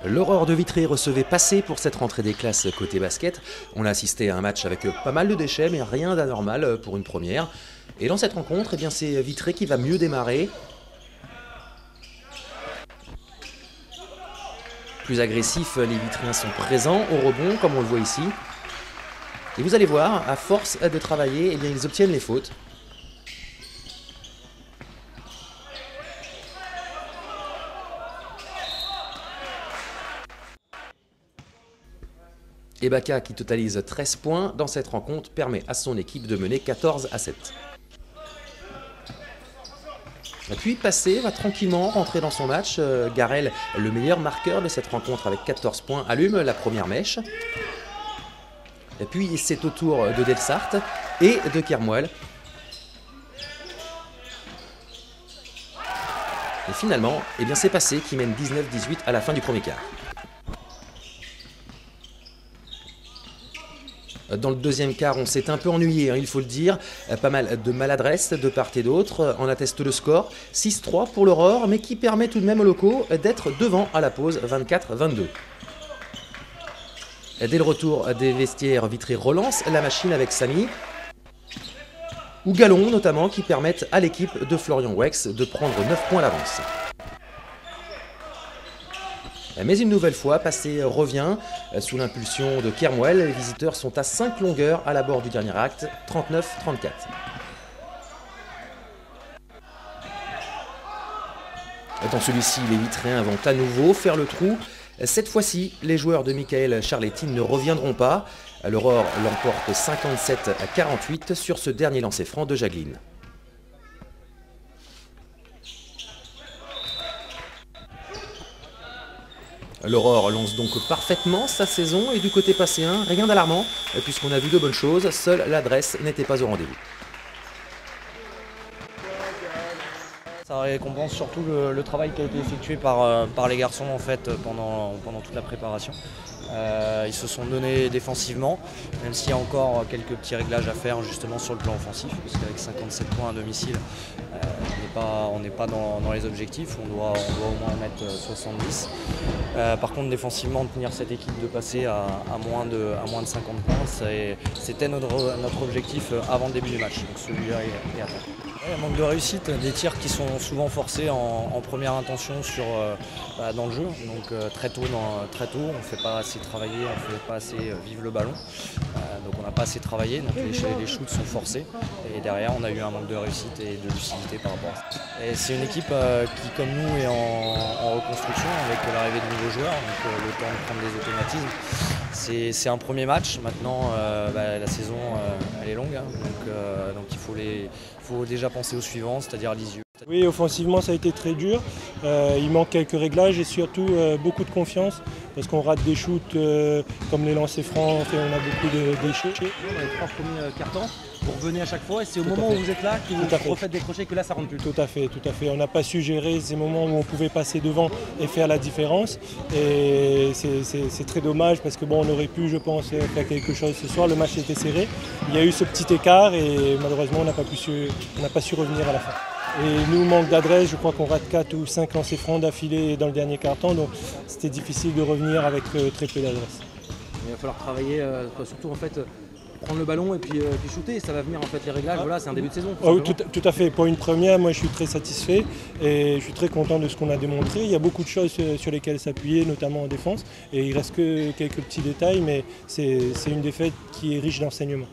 L'Aurore de Vitré recevait Passé pour cette rentrée des classes côté basket. On a assisté à un match avec pas mal de déchets, mais rien d'anormal pour une première. Et dans cette rencontre, eh bien, c'est Vitré qui va mieux démarrer. Plus agressifs, les Vitréens sont présents au rebond, comme on le voit ici. Et vous allez voir, à force de travailler, eh bien, ils obtiennent les fautes. Et Baka, qui totalise 13 points dans cette rencontre, permet à son équipe de mener 14-7. Puis Passé va tranquillement rentrer dans son match. Garel, le meilleur marqueur de cette rencontre avec 14 points, allume la première mèche. Et puis c'est au tour de Delsart et de Kermouel. Et finalement, eh bien, c'est Passé qui mène 19-18 à la fin du premier quart. Dans le deuxième quart, on s'est un peu ennuyé, il faut le dire. Pas mal de maladresse de part et d'autre. En atteste le score, 6-3 pour l'Aurore, mais qui permet tout de même aux locaux d'être devant à la pause, 24-22. Dès le retour des vestiaires, Vitré relance la machine avec Samy. Ou Gallon notamment, qui permettent à l'équipe de Florian Wex de prendre 9 points d'avance. Mais une nouvelle fois, Passé revient sous l'impulsion de Kermouel. Les visiteurs sont à 5 longueurs à l'abord du dernier acte, 39-34. Dans celui-ci, les Vitréens vont à nouveau faire le trou. Cette fois-ci, les joueurs de Michael Charlettine ne reviendront pas. L'Aurore l'emporte 57-48 sur ce dernier lancer franc de Jacqueline. L'Aurore lance donc parfaitement sa saison et du côté passéen, rien d'alarmant puisqu'on a vu de bonnes choses, seule l'adresse n'était pas au rendez-vous. Ça récompense surtout le travail qui a été effectué par les garçons en fait, pendant toute la préparation. Ils se sont donnés défensivement, même s'il y a encore quelques petits réglages à faire justement sur le plan offensif, parce qu'avec 57 points à domicile, on n'est pas dans les objectifs, on doit au moins en mettre 70. Par contre, défensivement, tenir cette équipe de passer à moins de 50 points, c'était notre objectif avant le début du match, donc celui-là est atteint. Un manque de réussite, des tirs qui sont souvent forcés en première intention dans le jeu, donc très tôt on ne fait pas assez travailler, on ne fait pas assez vivre le ballon, donc on n'a pas assez travaillé, donc les shoots sont forcés et derrière on a eu un manque de réussite et de lucidité par rapport à ça. C'est une équipe qui comme nous est en reconstruction avec l'arrivée de nouveaux joueurs, donc le temps de prendre des automatismes. C'est un premier match, maintenant la saison elle est longue, hein, donc il faut déjà penser au suivant, c'est-à-dire Lisieux. Oui, offensivement ça a été très dur, il manque quelques réglages et surtout beaucoup de confiance parce qu'on rate des shoots comme les lancers francs, on a beaucoup de déchets. Dans les 3 premiers cartons, vous revenez à chaque fois et c'est au moment où vous êtes là que vous refaites décrocher que là ça rentre plus. Tout à fait. On n'a pas su gérer ces moments où on pouvait passer devant et faire la différence et c'est très dommage parce que bon, on aurait pu je pense faire quelque chose ce soir, le match était serré, il y a eu ce petit écart et malheureusement on n'a pas su revenir à la fin. Et nous, manque d'adresse, je crois qu'on rate 4 ou 5 lancers francs d'affilée dans le dernier quart-temps, donc c'était difficile de revenir avec très peu d'adresse. Il va falloir travailler, surtout en fait, prendre le ballon et puis shooter, ça va venir en fait les réglages, voilà, c'est un début de saison. Oh, tout à fait, pour une première, moi je suis très satisfait et je suis très content de ce qu'on a démontré. Il y a beaucoup de choses sur lesquelles s'appuyer, notamment en défense, et il reste que quelques petits détails, mais c'est une défaite qui est riche d'enseignements.